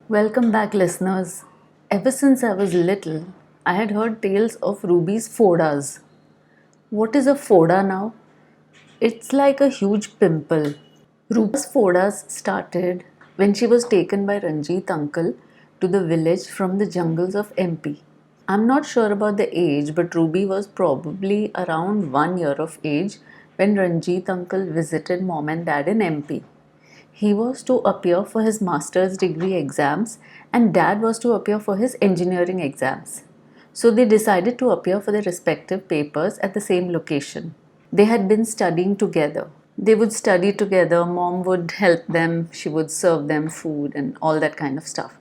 Welcome back, listeners. Ever since I was little, I had heard tales of Ruby's fodas. What is a foda now? It's like a huge pimple. Ruby's fodas started when she was taken by Ranjit uncle to the village from the jungles of MP. I'm not sure about the age, but Ruby was probably around 1 year of age when Ranjit uncle visited mom and dad in MP. He was to appear for his master's degree exams, and dad was to appear for his engineering exams. So they decided to appear for their respective papers at the same location. They had been studying together. They would study together, mom would help them, she would serve them food and all that kind of stuff.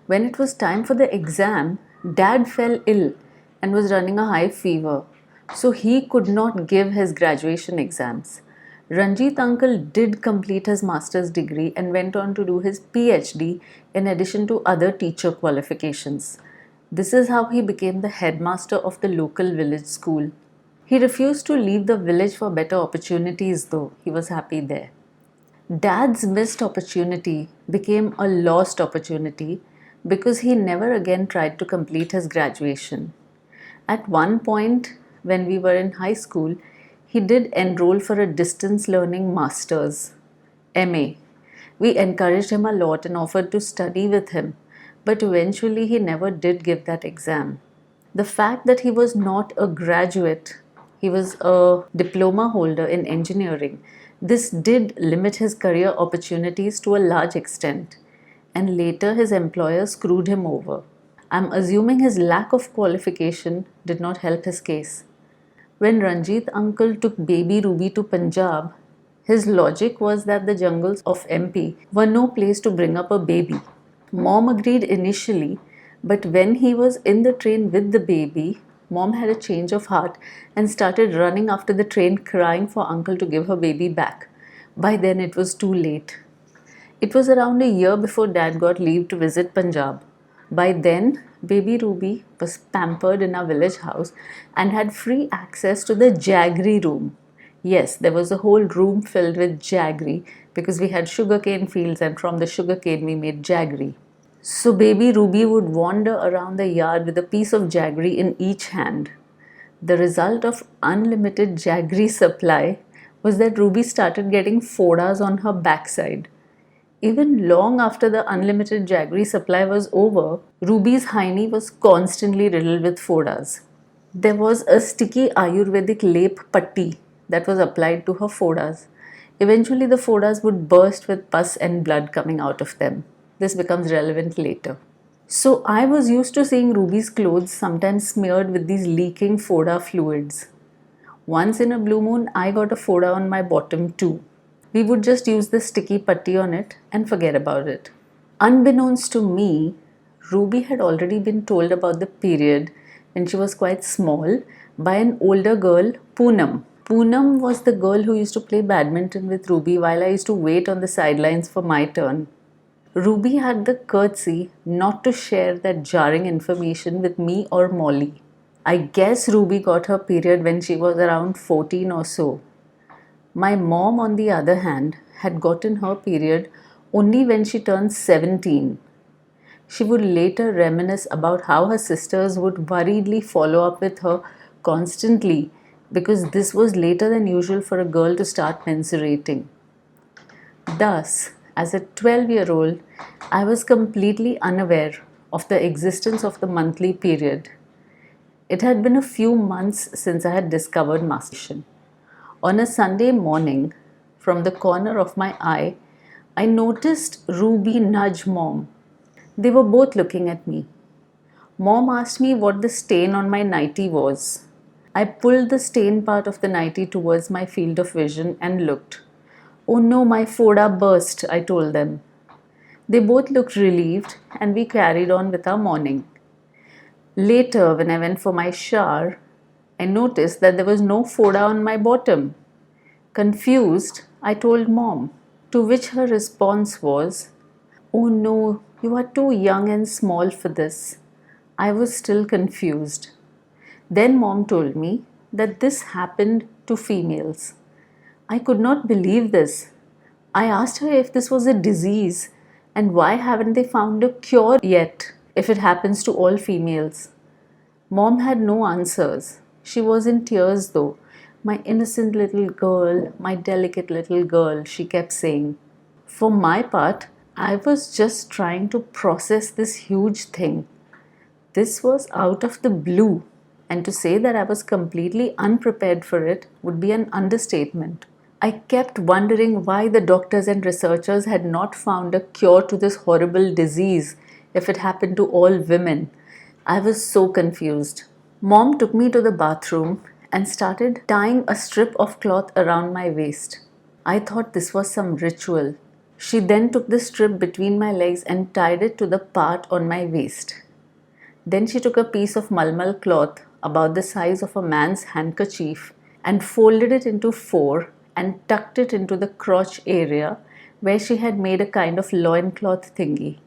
When it was time for the exam, dad fell ill and was running a high fever, so he could not give his graduation exams. Ranjit uncle did complete his master's degree and went on to do his PhD in addition to other teacher qualifications. This is how he became the headmaster of the local village school. He refused to leave the village for better opportunities, though he was happy there. Dad's missed opportunity became a lost opportunity because he never again tried to complete his graduation. At one point, when we were in high school, he did enroll for a distance learning master's, MA. We encouraged him a lot and offered to study with him, but eventually he never did give that exam. The fact that he was not a graduate, he was a diploma holder in engineering, this did limit his career opportunities to a large extent, and later his employer screwed him over. I'm assuming his lack of qualification did not help his case. When Ranjit uncle took baby Ruby to Punjab, his logic was that the jungles of MP were no place to bring up a baby. Mom agreed initially, but when he was in the train with the baby, mom had a change of heart and started running after the train crying for uncle to give her baby back. By then it was too late. It was around a year before dad got leave to visit Punjab. By then, baby Ruby was pampered in our village house and had free access to the jaggery room. Yes, there was a whole room filled with jaggery because we had sugarcane fields and from the sugarcane we made jaggery. So baby Ruby would wander around the yard with a piece of jaggery in each hand. The result of unlimited jaggery supply was that Ruby started getting fodas on her backside. Even long after the unlimited jaggery supply was over, Ruby's hiney was constantly riddled with fodas. There was a sticky Ayurvedic lap patti that was applied to her fodas. Eventually, the fodas would burst with pus and blood coming out of them. This becomes relevant later. So, I was used to seeing Ruby's clothes sometimes smeared with these leaking foda fluids. Once in a blue moon, I got a foda on my bottom too. We would just use the sticky putty on it and forget about it. Unbeknownst to me, Ruby had already been told about the period when she was quite small by an older girl, Poonam. Poonam was the girl who used to play badminton with Ruby while I used to wait on the sidelines for my turn. Ruby had the courtesy not to share that jarring information with me or Molly. I guess Ruby got her period when she was around 14 or so. My mom, on the other hand, had gotten her period only when she turned 17. She would later reminisce about how her sisters would worriedly follow up with her constantly because this was later than usual for a girl to start menstruating. Thus, as a 12-year-old, I was completely unaware of the existence of the monthly period. It had been a few months since I had discovered masturbation. On a Sunday morning, from the corner of my eye, I noticed Ruby nudge Mom. They were both looking at me. Mom asked me what the stain on my nightie was. I pulled the stain part of the nightie towards my field of vision and looked. Oh no, my foda burst, I told them. They both looked relieved and we carried on with our morning. Later, when I went for my shower, I noticed that there was no foda on my bottom. Confused, I told Mom, to which her response was, "Oh no, you are too young and small for this." I was still confused. Then Mom told me that this happened to females. I could not believe this. I asked her if this was a disease, And why haven't they found a cure yet if it happens to all females? Mom had no answers. She was in tears though. My innocent little girl, my delicate little girl, she kept saying. For my part, I was just trying to process this huge thing. This was out of the blue, and to say that I was completely unprepared for it would be an understatement. I kept wondering why the doctors and researchers had not found a cure to this horrible disease if it happened to all women. I was so confused. Mom took me to the bathroom and started tying a strip of cloth around my waist. I thought this was some ritual. She then took the strip between my legs and tied it to the part on my waist. Then she took a piece of malmal cloth about the size of a man's handkerchief and folded it into four and tucked it into the crotch area where she had made a kind of loincloth thingy.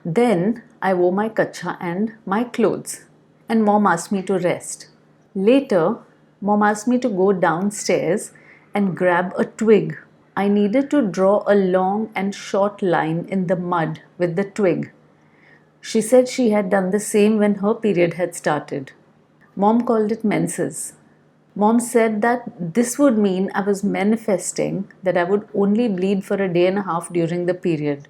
Then I wore my kacha and my clothes, and Mom asked me to rest. Later, Mom asked me to go downstairs and grab a twig. I needed to draw a long and short line in the mud with the twig. She said she had done the same when her period had started. Mom called it menses. Mom said that this would mean I was manifesting that I would only bleed for a day and a half during the period.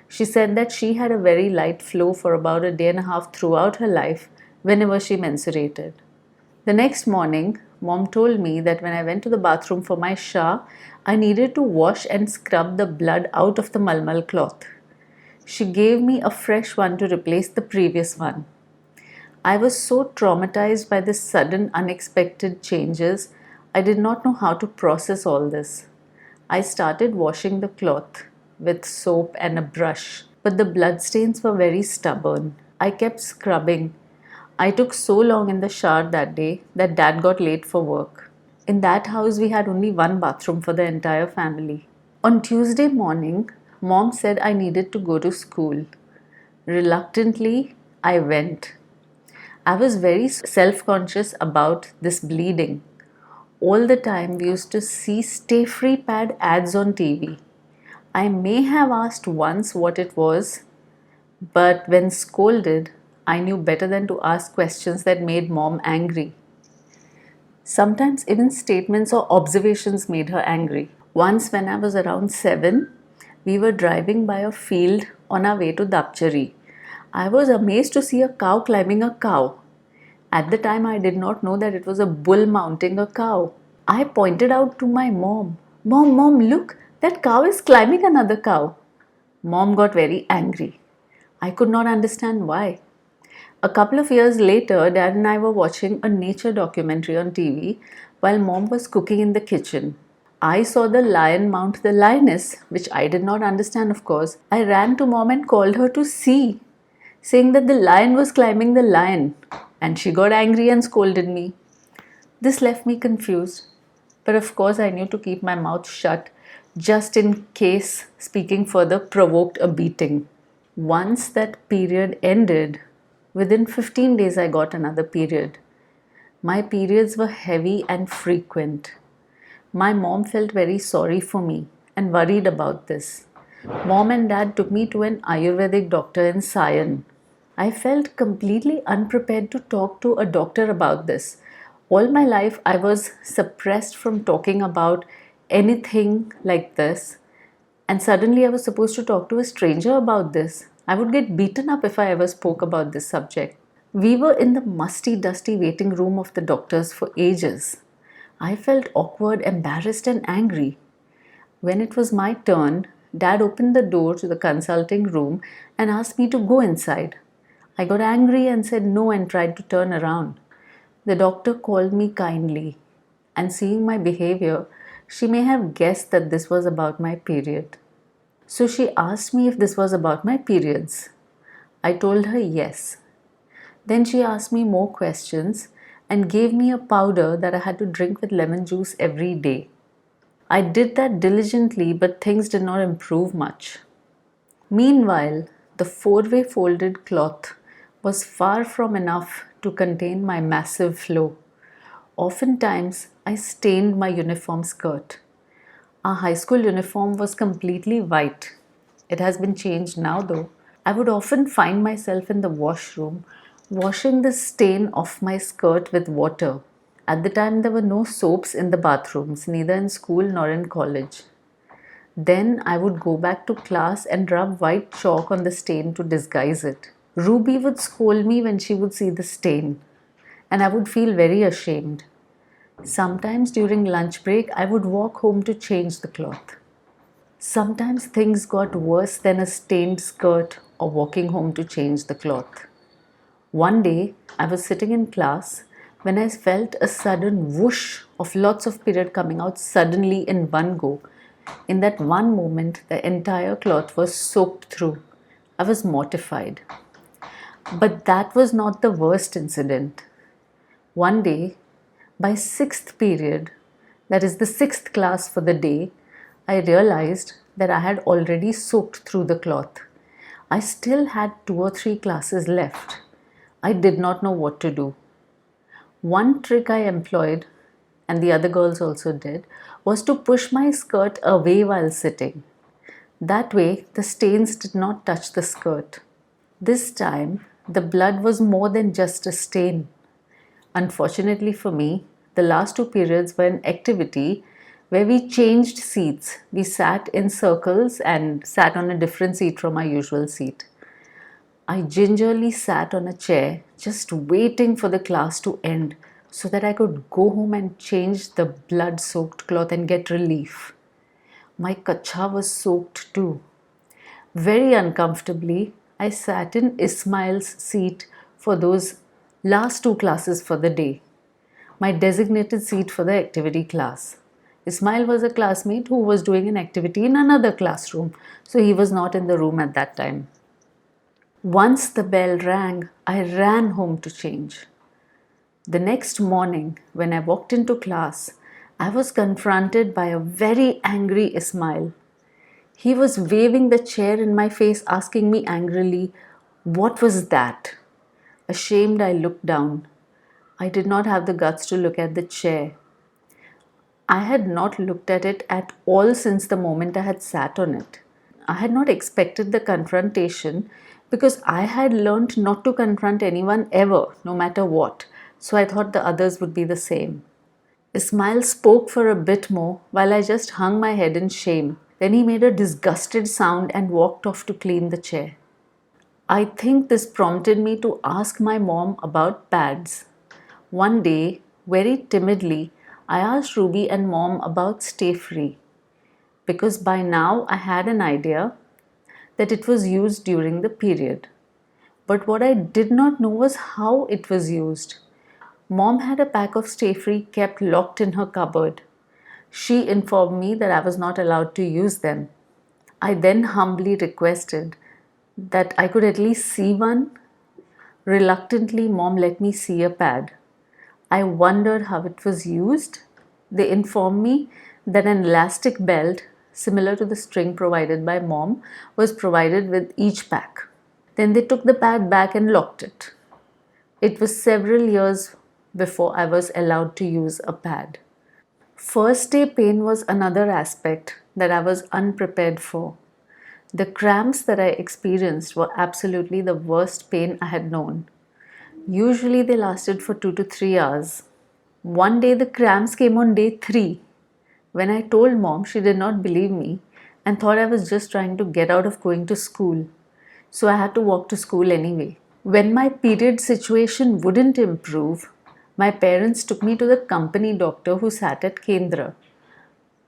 She said that she had a very light flow for about a day and a half throughout her life whenever she mensurated. The next morning, Mom told me that when I went to the bathroom for my shower, I needed to wash and scrub the blood out of the malmal cloth. She gave me a fresh one to replace the previous one. I was so traumatized by the sudden, unexpected changes, I did not know how to process all this. I started washing the cloth with soap and a brush, but the bloodstains were very stubborn. I kept scrubbing. I took so long in the shower that day that Dad got late for work. In that house, we had only one bathroom for the entire family. On Tuesday morning, Mom said I needed to go to school. Reluctantly, I went. I was very self-conscious about this bleeding. All the time we used to see stay free pad ads on TV. I may have asked once what it was, but when scolded, I knew better than to ask questions that made Mom angry. Sometimes even statements or observations made her angry. Once when I was around 7, we were driving by a field on our way to Dapchari. I was amazed to see a cow climbing a cow. At the time, I did not know that it was a bull mounting a cow. I pointed out to my mom, Mom, look, that cow is climbing another cow. Mom got very angry. I could not understand why. A couple of years later, Dad and I were watching a nature documentary on TV while Mom was cooking in the kitchen. I saw the lion mount the lioness, which I did not understand, of course. I ran to Mom and called her to see, saying that the lion was climbing the lion, and she got angry and scolded me. This left me confused, but of course I knew to keep my mouth shut just in case speaking further provoked a beating. Once that period ended, within 15 days I got another period. My periods were heavy and frequent. My mom felt very sorry for me and worried about this. Mom and Dad took me to an Ayurvedic doctor in Sion. I felt completely unprepared to talk to a doctor about this. All my life I was suppressed from talking about anything like this, and suddenly I was supposed to talk to a stranger about this. I would get beaten up if I ever spoke about this subject. We were in the musty, dusty waiting room of the doctors for ages. I felt awkward, embarrassed, and angry. When it was my turn, Dad opened the door to the consulting room and asked me to go inside. I got angry and said no and tried to turn around. The doctor called me kindly, and seeing my behavior, she may have guessed that this was about my period. So she asked me if this was about my periods. I told her yes. Then she asked me more questions and gave me a powder that I had to drink with lemon juice every day. I did that diligently, but things did not improve much. Meanwhile, the four-way folded cloth was far from enough to contain my massive flow. Oftentimes, I stained my uniform skirt. Our high school uniform was completely white. It has been changed now though. I would often find myself in the washroom washing the stain off my skirt with water. At the time, there were no soaps in the bathrooms, neither in school nor in college. Then I would go back to class and rub white chalk on the stain to disguise it. Ruby would scold me when she would see the stain, and I would feel very ashamed. Sometimes during lunch break, I would walk home to change the cloth. Sometimes things got worse than a stained skirt or walking home to change the cloth. One day, I was sitting in class when I felt a sudden whoosh of lots of period coming out suddenly in one go. In that one moment, the entire cloth was soaked through. I was mortified. But that was not the worst incident. One day, by sixth period, that is the sixth class for the day, I realized that I had already soaked through the cloth. I still had 2 or 3 classes left. I did not know what to do. One trick I employed, and the other girls also did, was to push my skirt away while sitting. That way, the stains did not touch the skirt. This time, the blood was more than just a stain. Unfortunately for me, the last 2 periods were an activity where we changed seats. We sat in circles and sat on a different seat from our usual seat. I gingerly sat on a chair, just waiting for the class to end so that I could go home and change the blood soaked cloth and get relief. My kacha was soaked too. Very uncomfortably, I sat in Ismail's seat for those last 2 classes for the day, my designated seat for the activity class. Ismail was a classmate who was doing an activity in another classroom, so he was not in the room at that time. Once the bell rang, I ran home to change. The next morning, when I walked into class, I was confronted by a very angry Ismail. He was waving the chair in my face, asking me angrily, "What was that?" Ashamed, I looked down. I did not have the guts to look at the chair. I had not looked at it at all since the moment I had sat on it. I had not expected the confrontation because I had learned not to confront anyone ever, no matter what, so I thought the others would be the same. Ismail spoke for a bit more while I just hung my head in shame. Then he made a disgusted sound and walked off to clean the chair. I think this prompted me to ask my mom about pads. One day, very timidly, I asked Ruby and mom about Stay Free because by now I had an idea that it was used during the period. But what I did not know was how it was used. Mom had a pack of Stay Free kept locked in her cupboard. She informed me that I was not allowed to use them. I then humbly requested that I could at least see one. Reluctantly, mom let me see a pad. I wondered how it was used. They informed me that an elastic belt, similar to the string provided by mom, was provided with each pack. Then they took the pad back and locked it. It was several years before I was allowed to use a pad. First day pain was another aspect that I was unprepared for. The cramps that I experienced were absolutely the worst pain I had known. Usually they lasted for 2 to 3 hours. One day the cramps came on day 3. When I told mom, she did not believe me and thought I was just trying to get out of going to school. So I had to walk to school anyway. When my period situation wouldn't improve, my parents took me to the company doctor who sat at Kendra.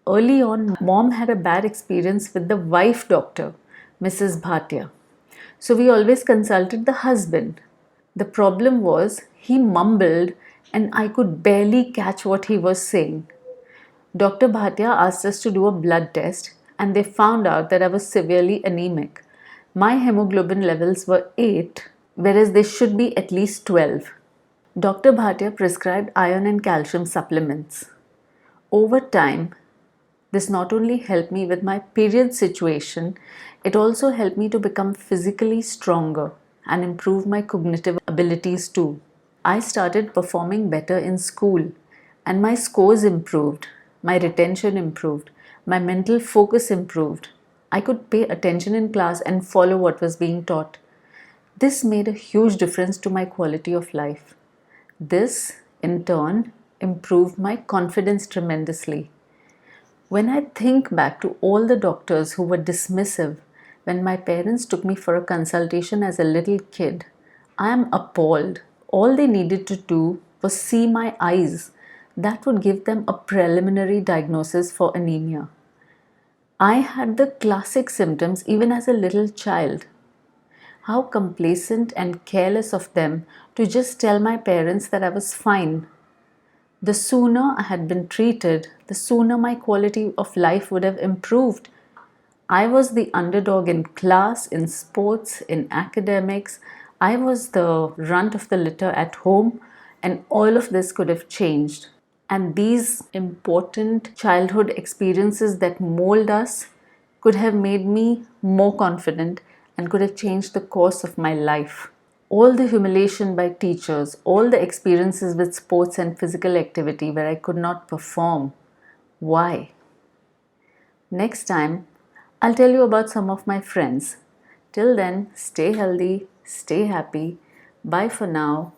Early on, mom had a bad experience with the wife doctor, Mrs. Bhatia. So we always consulted the husband. The problem was he mumbled and I could barely catch what he was saying. Dr. Bhatia asked us to do a blood test and they found out that I was severely anemic. My hemoglobin levels were 8, whereas they should be at least 12. Dr. Bhatia prescribed iron and calcium supplements. Over time, this not only helped me with my period situation, it also helped me to become physically stronger and improve my cognitive abilities too. I started performing better in school and my scores improved, my retention improved, my mental focus improved. I could pay attention in class and follow what was being taught. This made a huge difference to my quality of life. This, in turn, improved my confidence tremendously. When I think back to all the doctors who were dismissive when my parents took me for a consultation as a little kid, I am appalled. All they needed to do was see my eyes. That would give them a preliminary diagnosis for anemia. I had the classic symptoms even as a little child. How complacent and careless of them to just tell my parents that I was fine. The sooner I had been treated, the sooner my quality of life would have improved. I was the underdog in class, in sports, in academics. I was the runt of the litter at home, and all of this could have changed. And these important childhood experiences that mold us could have made me more confident and could have changed the course of my life. All the humiliation by teachers, all the experiences with sports and physical activity where I could not perform. Why? Next time, I'll tell you about some of my friends. Till then, stay healthy, stay happy. Bye for now.